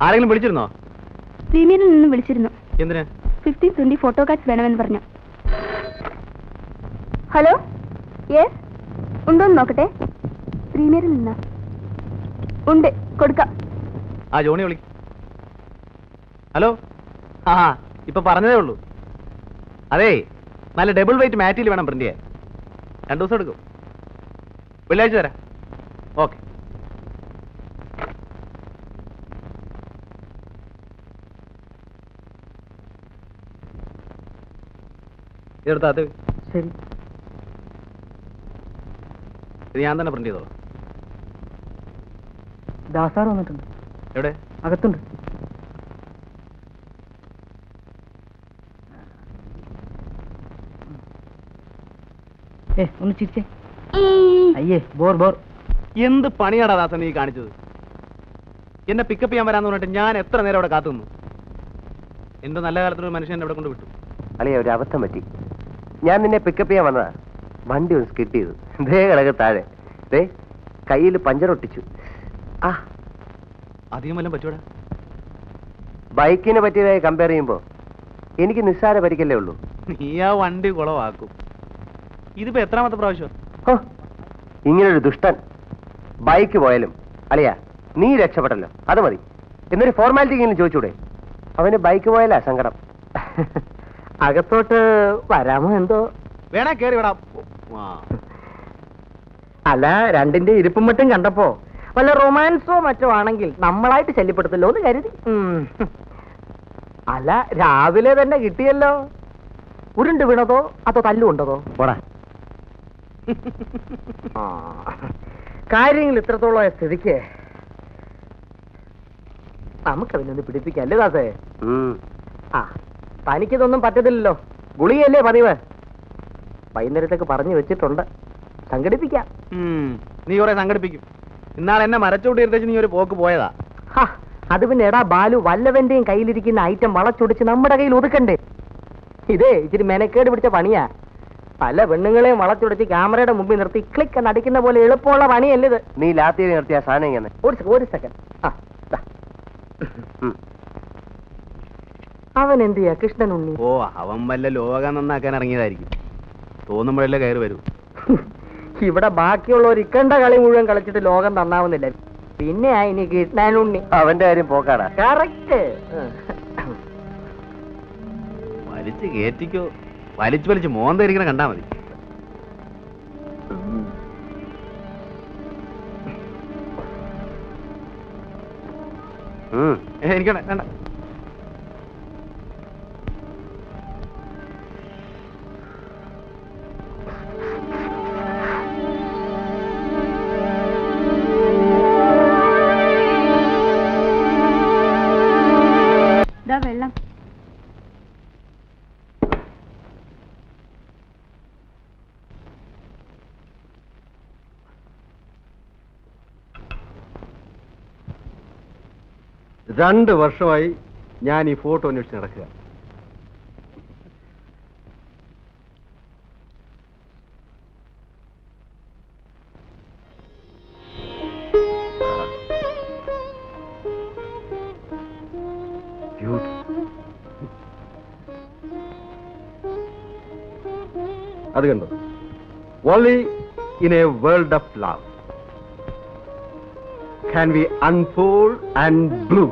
ആരെങ്കിലും വിളിച്ചിരുന്നോ? പ്രീമിയറിൽ നിന്ന് വിളിച്ചിരുന്നു. എന്തിനാ? 15-20 ഫോട്ടോ കാർഡ്സ് വേണമെന്ന് പറഞ്ഞു. ഹലോ, യെസ്, ഉണ്ടോന്ന് നോക്കട്ടെ. പ്രീമിയറിൽ നിന്ന് ഉണ്ട്, കൊടുക്കാം. ആ ജോണി വിളി. ഹലോ, ആ ഇപ്പൊ പറഞ്ഞതേ ഉള്ളൂ. അതേ, നല്ല ഡബിൾ വെയിറ്റ് മാറ്റിൽ വേണം പ്രിന്റ് ചെയ്യാൻ. 2 ദിവസം എടുക്കും. വെള്ളിയാഴ്ച തരാം. ഓക്കെ. ഇതെടുത്താ അത് ശരി. ഇത് ഞാൻ തന്നെ പ്രിന്റ് ചെയ്തോ? ദാസാർ വന്നിട്ടുണ്ട്. എവിടെ? അകത്തുണ്ട്. ഒന്ന് ചിരിച്ചേ. അയ്യേ, ബോർ ബോർ. എന്ത് പണിയാടാ ദാസൻ നീ കാണിച്ചത്? എന്നെ പിക്കപ്പ് ചെയ്യാൻ വരാന്ന് പറഞ്ഞിട്ട് ഞാൻ എത്ര നേരം അവിടെ കാത്തു നിന്നു. എന്റെ നല്ല കാലത്തൊരു മനുഷ്യൻ അവിടെ കൊണ്ട് വിട്ടു. അളിയ, ഒരു അബദ്ധം പറ്റി. ഞാൻ നിന്നെ പിക്കപ്പ് ചെയ്യാൻ വന്നതാ. വണ്ടി ഒന്ന് സ്കിറ്റ് ചെയ്തു. ദേ കിടക്ക് താഴെ. ദേ കയ്യിൽ പഞ്ചർ ഒട്ടിച്ചു. ആ, അധികം വല്ലതും പറ്റൂടാ? ബൈക്കിനെ പറ്റിയതായി കമ്പയർ ചെയ്യുമ്പോ എനിക്ക് നിസ്സാര പരിക്കല്ലേ ഉള്ളൂ. നീ ആ വണ്ടി കുളവാക്കും. ഇതിപ്പോ എത്രാമത്തെ പ്രാവശ്യം? ഹോ, ഇങ്ങനൊരു ദുഷ്ടൻ. ബൈക്ക് പോയാലും അളിയ നീ രക്ഷപ്പെട്ടല്ലോ, അത് മതി. എന്നൊരു ഫോർമാലിറ്റി എങ്കിലും ചോദിച്ചൂടെ? അവന് ബൈക്ക് പോയാലാ സങ്കടം. അകത്തോട്ട് വരാമോ എന്തോ? വേണേ കേറി വിടാം. അല്ല, രണ്ടിന്റെ ഇരിപ്പും മറ്റും കണ്ടപ്പോ വല്ല റൊമാൻസോ മറ്റോ ആണെങ്കിൽ നമ്മളായിട്ട് ശല്യപ്പെടുത്തല്ലോ എന്ന് കരുതി. അല്ല, രാവിലെ തന്നെ കിട്ടിയല്ലോ. ഉരുണ്ട് വീണതോ അതോ തല്ലുകൊണ്ടതോ? പോടാ. കാര്യങ്ങൾ ഇത്രത്തോളം സ്ഥിതിക്ക് നമുക്കതിനൊന്ന് പിടിപ്പിക്കല്ലേ ദാസേ? ആ, തനിക്കിതൊന്നും പറ്റത്തില്ലല്ലോ. ഗുളികയല്ലേ പതിവ്. വൈകുന്നേരത്തേക്ക് പറഞ്ഞു വെച്ചിട്ടുണ്ട്. സംഘടിപ്പിക്കാം. നീ കുറെ സംഘടിപ്പിക്കും. ഇന്നാളെ എന്നെ മരച്ചോട്ട് ഇരുത്തേച്ച് നീ ഒരു പോക്ക് പോയതാ. അത് പിന്നെ എടാ ബാലു, വല്ലവന്റെയും കയ്യിലിരിക്കുന്ന ഐറ്റം വളച്ചൊടിച്ച് നമ്മുടെ കയ്യിൽ ഒതുക്കണ്ടേ? ഇതേ ഇച്ചിരി മെനക്കേട് പിടിച്ച പണിയാ. പല പെണ്ണുങ്ങളെയും വളച്ചൊടിച്ച് ക്യാമറയുടെ മുമ്പിൽ നിർത്തി ക്ലിക്ക് നടിക്കുന്ന പോലെ എളുപ്പമുള്ള പണിയല്ലേ ഇത്. നീ ലാത്തി നിർത്തിയ സാധനം ഇങ്ങനെ. ഒരു സെക്കൻഡ്. അവൻ എന്ത് ചെയ്യാ കൃഷ്ണൻ ഉണ്ണി? ഓ, അവൻ വല്ല ലോകം നന്നാക്കാൻ ഇറങ്ങിയതായിരിക്കും. തോന്നുമ്പോഴല്ലേ കയറി വരൂ. ഇവിടെ ബാക്കിയുള്ളവർ ഇക്കണ്ട കളി മുഴുവൻ കളിച്ചിട്ട് ലോകം നന്നാവുന്നില്ല. പിന്നെ ഇനി കൃഷ്ണൻ ഉണ്ണി. അവന്റെ കാര്യം പോക്കാടാ. കറക്റ്റ്. വലിച്ചു കേറ്റിക്കോ. വലിച്ചു മോന്തിരിക്കണ കണ്ടാ മതി. എനിക്കണ്ട വേണ്ട. വെള്ളം. രണ്ട് വർഷമായി ഞാൻ ഈ ഫോട്ടോ അന്വേഷിച്ച് നടക്കുക. അത് കണ്ടോ? Only in a world of love can we unfold and bloom.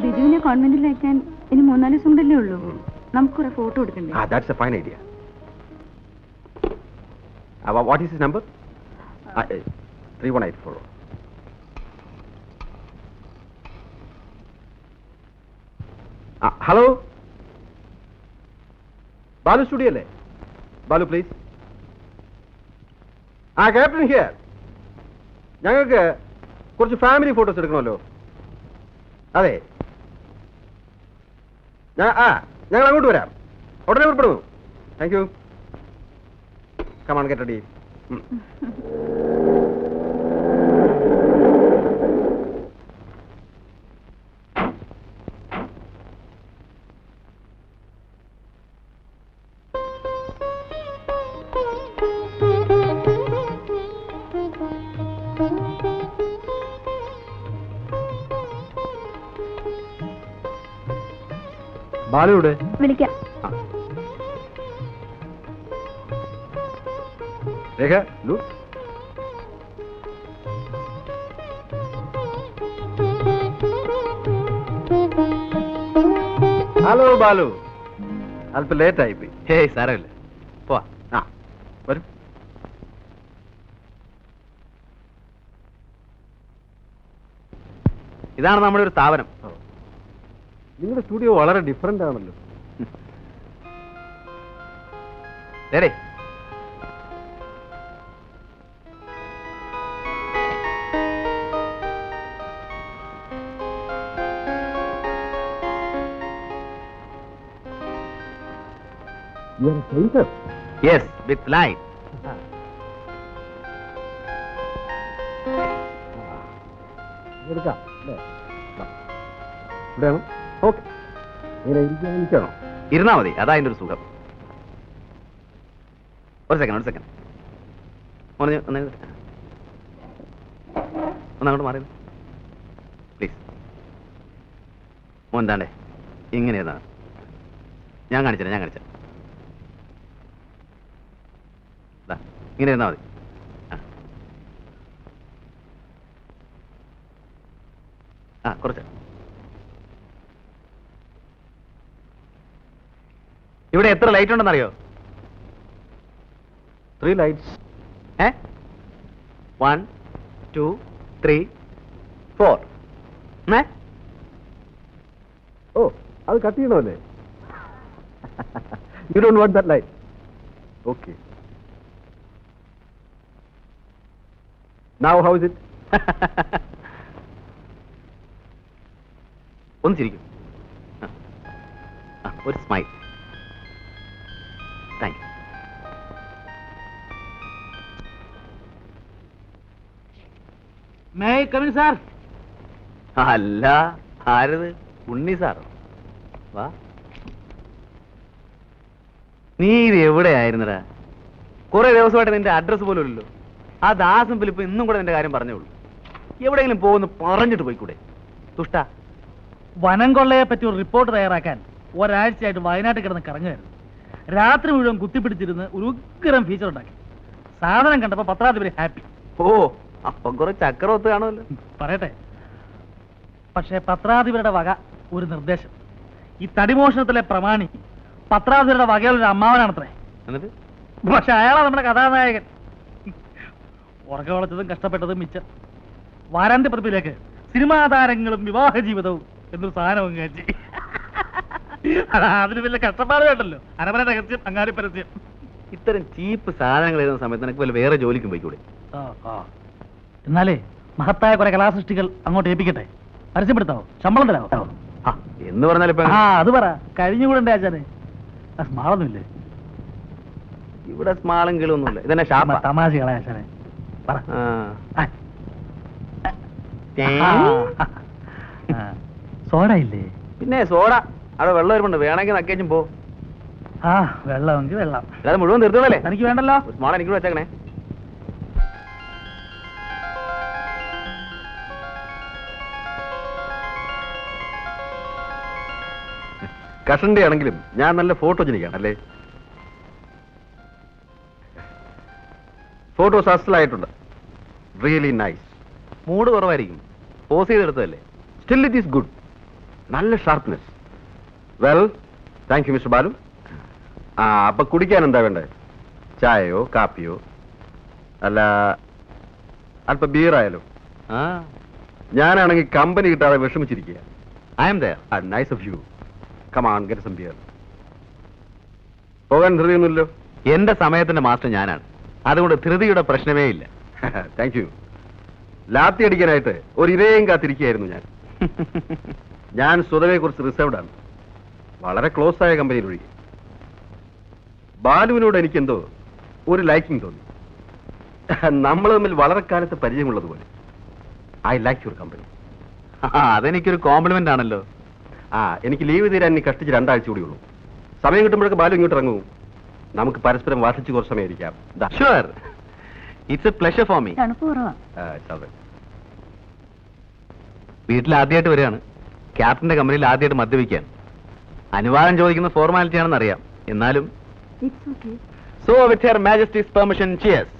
ബിജുവിനെ കോൺവെന്റിൽ അയക്കാൻ ഇനി 3-4 ദിവസം കൊണ്ടല്ലേ ഉള്ളൂ. നമുക്കൊരു ഫോട്ടോ എടുക്കണ്ടേ? That's a fine idea. What is his number? 3184. Hello? Balu studio അല്ലേ? ബാലു പ്ലീസ്. Captain here. ഞങ്ങൾക്ക് കുറച്ച് ഫാമിലി ഫോട്ടോസ് എടുക്കണമല്ലോ. അതെ, ഞങ്ങൾ അങ്ങോട്ട് വരാം. ഉടനെ പുറപ്പെടുന്നു. Thank you. Come on, get ready. ബാലുവിടെ? വിളിക്കാം. രേഖ, ലു. ഹലോ ബാലു, അല്പം ലേറ്റ് ആയിപ്പോയി. ഹേയ് സാരമില്ല, പോവാ. ആ വരും. ഇതാണ് നമ്മുടെ ഒരു സ്ഥാപനം. നിങ്ങളുടെ സ്റ്റുഡിയോ വളരെ ഡിഫറെന്റ് ആണല്ലോ. ഡേടേ, യെസ്, വിത്ത് ലൈൻ. എടുക്കാം അല്ലേ? ഇവിടെയാണോ? ഓക്കെ. ഇങ്ങനെ ഇരിക്കാൻ എനിക്കാണോ? ഇരുന്നാ മതി, അതാ അതിന്റെ ഒരു സുഖം. ഒരു സെക്കൻഡ് ഒന്നങ്ങോട്ട് മാറി പ്ലീസ്. മോൻ താണ്ടേ ഇങ്ങനെ ഇരുന്നാ. ഞാൻ കാണിച്ചേ. ഇങ്ങനെ ഇരുന്നാ മതി. ആ കുറച്ച്. ഇവിടെ എത്ര ലൈറ്റ് ഉണ്ടെന്നറിയോ? 3 ലൈറ്റ്സ്. 1 2 3 4. ഓ, അത് കട്ട് ചെയ്യണമല്ലേ? You don't want that light. Okay. Now how is it? ഒന്ന് ചിരിക്കും. ഒരു smile. Thank you. May come in sir? അല്ല, ആരത്? ഉണ്ണി സാറോ? വാ. നീ ഇത് എവിടെയായിരുന്നടാ? കുറെ ദിവസമായിട്ട് നിന്റെ അഡ്രസ് പോലും ഇല്ലല്ലോ. ആ ദാസും ഫിലിപ്പ് ഇന്നും കൂടെ നിന്റെ കാര്യം പറഞ്ഞേ ഉള്ളൂ. എവിടെയെങ്കിലും പോകുന്നു പറഞ്ഞിട്ട് പോയിക്കൂടെ? തുഷ്ട. വനം കൊള്ളയെ പറ്റി ഒരു റിപ്പോർട്ട് തയ്യാറാക്കാൻ ഒരാഴ്ചയായിട്ട് വയനാട്ടിൽ കിടന്ന് കറങ്ങുമായിരുന്നു. രാത്രി മുഴുവൻ കുത്തിപ്പിടിച്ചിരുന്ന് ഒരു ഉഗ്രം ഫീച്ചർ ഉണ്ടാക്കി. സാധനം കണ്ടപ്പോ പത്രാധിപര് ഹാപ്പി. ഓ, അപ്പം കുറെ ചക്രവത്ത് കാണുമല്ലോ. പറയട്ടെ, പക്ഷേ പത്രാധിപരുടെ വക ഒരു നിർദ്ദേശം. ഈ തടിമോഷണത്തിലെ പ്രമാണി പത്രാധിപരുടെ വകയിലൊരു അമ്മാവനാണത്രേ. എന്നിട്ട് പക്ഷെ അയാളാ നമ്മുടെ കഥാനായകൻ. ഉറക്കം വളച്ചതും കഷ്ടപ്പെട്ടതും മിച്ചം. വാരാന്ത്യ പ്രതിലേക്ക് സിനിമാ താരങ്ങളും വിവാഹ ജീവിതവും എന്നൊരു സാധനം കാച്ചി. അതിന് വലിയ കഷ്ടപ്പാട് വേണ്ടല്ലോ. അരമന രഹസ്യം, അങ്ങാടി പരസ്യം. ഇത്തരം ചീപ്പ് സാധനങ്ങൾ എഴുതുന്ന സമയത്ത് നിനക്ക് വല്ല വേറെ ജോലിക്കും പോയിക്കൂടെ? എന്നാലേ മഹത്തായ കുറെ കലാസൃഷ്ടികൾ അങ്ങോട്ട് ഏൽപ്പിക്കട്ടെ. പരസ്യപ്പെടുത്താവോ? ശമ്പളം തരാവോ? എന്ന് പറഞ്ഞാൽ ഇപ്പൊ അത് പറ. കഴിഞ്ഞുകൂടെ ആചാരെ? സ്മാളൊന്നുമില്ലേ ഇവിടെ? സ്മാളും കിളൊന്നുമില്ല. ഇതന്നെ ഷാപ്പ. തമാശകളെ ആശാനെ പറ. സോഡ ഇല്ലേ? പിന്നെ സോഡ അവിടെ വെള്ളം വരുമ്പുണ്ട്. വേണമെങ്കിൽ നക്കേച്ചും പോ. വെള്ളമെങ്കിൽ വെള്ളം. അല്ലാതെ മുഴുവൻ തീർത്തോളല്ലേ? എനിക്ക് വേണ്ടല്ലോ. സ്മാൾ എനിക്ക് വെച്ചേക്കണേ. കഷന്റെ ആണെങ്കിലും ഞാൻ നല്ല ഫോട്ടോജനിക്കാണ് അല്ലേ? ഫോട്ടോസ് അസലായിട്ടുണ്ട്. Really nice. മൂഡ് കുറവായിരിക്കും. പോസ് ചെയ്തെടുത്തതല്ലേ? Still it is good. നല്ല sharpness. Well, thank you mister Balu. അപ്പൊ കുടിക്കാൻ എന്താ വേണ്ടത്? ചായയോ കാപ്പിയോ അല്ല അല്പ ബിയറായാലോ? ഞാനാണെങ്കിൽ കമ്പനി കിട്ടാതെ വിഷമിച്ചിരിക്കുക. I'm there. Nice of you. Come on, get some beer. പോകാൻ ധൃതിയൊന്നുമില്ലല്ലോ? എന്റെ സമയത്തിന്റെ മാസ്റ്റർ ഞാനാണ്. അതുകൊണ്ട് ധൃതിയുടെ പ്രശ്നമേ ഇല്ല. Thank you. ലാത്തി അടിക്കാനായിട്ട് ഒരു ഇരയും കാത്തിരിക്കുകയായിരുന്നു ഞാൻ. ഞാൻ സ്വതവേ കുറിച്ച് റിസർവ്ഡ് ആണ്. വളരെ ക്ലോസ് ആയ കമ്പനിയിൽ ഒഴികെ. ബാലുവിനോട് എനിക്കെന്തോ ഒരു ലൈക്കിംഗ് തോന്നി. നമ്മൾ തമ്മിൽ വളരെ കാലത്ത് പരിചയമുള്ളതുപോലെ. I like your company. അതെനിക്കൊരു കോംപ്ലിമെന്റ് ആണല്ലോ. എനിക്ക് ലീവ് തീരാൻ ഇനി കഷ്ടിച്ച് 2 ആഴ്ച കൂടി ഉള്ളൂ. സമയം കിട്ടുമ്പോഴൊക്കെ ബാലു ഇങ്ങോട്ട് ഇറങ്ങും. നമുക്ക് പരസ്പരം വാർഷിച്ച് കുറച്ച് സമയം ഇരിക്കാം. Sure, it's A pleasure for me. തണുപ്പ് കുറവാ. വീട്ടിൽ ആദ്യമായിട്ട് വരികയാണ്. ക്യാപ്റ്റന്റെ കമ്പനിയിൽ ആദ്യമായിട്ട് മദ്യപിക്കാൻ. അനുവാദം ചോദിക്കുന്ന ഫോർമാലിറ്റി ആണെന്ന് അറിയാം. എന്നാലും it's okay. So with her Majesty's permission, cheers.